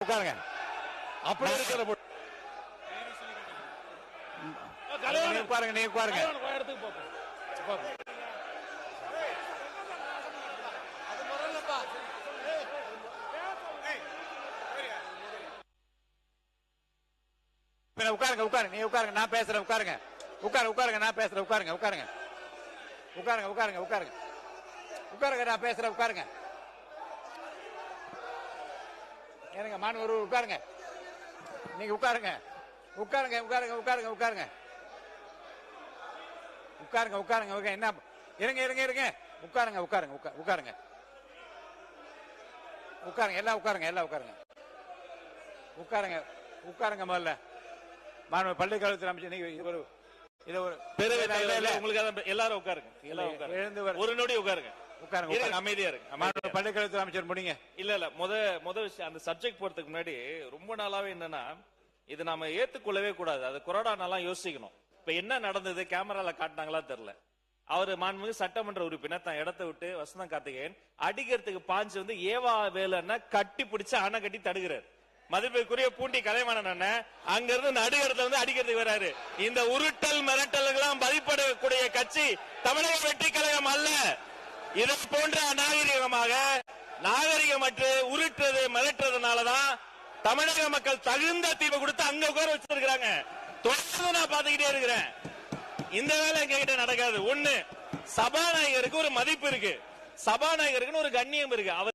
உட்காருங்க. அப்படி இருக்கிற உட்காருங்க, நீ உட்காருங்க. உட்காருங்க உட்காருங்க, நீ உட்காருங்க, நான் பேசுறேன். உட்காருங்க உட்காருங்க, நான் பேசுறேன். உட்காருங்க உட்காருங்க உட்காருங்க உட்காருங்க உட்காருங்க உட்காருங்க, நான் பேசுறேன். உட்காருங்க. எனக்கு மாணவர் உட்காருங்க. நீங்க உட்காருங்க உட்காருங்க உட்காருங்க உட்காருங்க உட்காருங்க உட்காருங்க உட்காருங்க. என்ன இருங்க இருங்க இருங்க. உட்காருங்க உட்காருங்க உட்காருங்க உட்காருங்க. எல்லாம் உட்காருங்க, எல்லாம் உட்காருங்க உட்காருங்க உட்காருங்க. முதல்ல மாணவர் பள்ளிக்கல்வித்துறை அமைச்சர், நீங்க இது ஒரு உங்களுக்கு எல்லாரும் உட்காருங்க. எழுந்து ஒரு நொடி உட்காருங்க. உட்காருங்க, அமைதியா இருக்கு. மாணவர் பள்ளிக்கல்வித்துறை அமைச்சர் முடிங்க. இல்ல முத விஷயம், அந்த சப்ஜெக்ட் போறதுக்கு முன்னாடி ரொம்ப நாளாவே என்னன்னா, இது நாம ஏத்துக்கொள்ளவே கூடாது. அது கொரோனாலாம் யோசிக்கணும். இப்ப என்ன நடந்தது, கேமரால காட்டினாங்களா தெரியல. அவரு மாண்புமிகு சட்டமன்ற உறுப்பினர் தான் இடத்தை விட்டு வசந்தம் கார்த்திகேயன் அடிக்கிறதுக்கு பாஞ்சு வந்து ஏவா வேலைன்னா கட்டி பிடிச்சு அணை கட்டி தடுக்கிறார். மதிப்பிற்குரிய பூண்டி கலைவாணன் அண்ணன் அங்க இருந்து நடுகரத்துல வந்து அடிக்கிறதுக்கு வராரு. இந்த உருட்டல் மிரட்டல்களாம் பதிப்படக்கூடிய கட்சி தமிழக வெற்றி கழகம் அல்ல. இதை போன்ற நாகரிகமற்று உருட்டுறது மிரட்டுறதுனாலதான் தமிழக மக்கள் தகுந்த தீர்வு கொடுத்து அங்க உட்கார வச்சிருக்காங்க. தொடர்ந்து நான் பாத்துக்கிட்டே இருக்கிறேன். இந்த வேலை எங்க கிட்ட நடக்காது. ஒண்ணு, சபாநாயகருக்கு ஒரு மதிப்பு இருக்கு, சபாநாயகருக்கு ஒரு கண்ணியம் இருக்கு. அவர்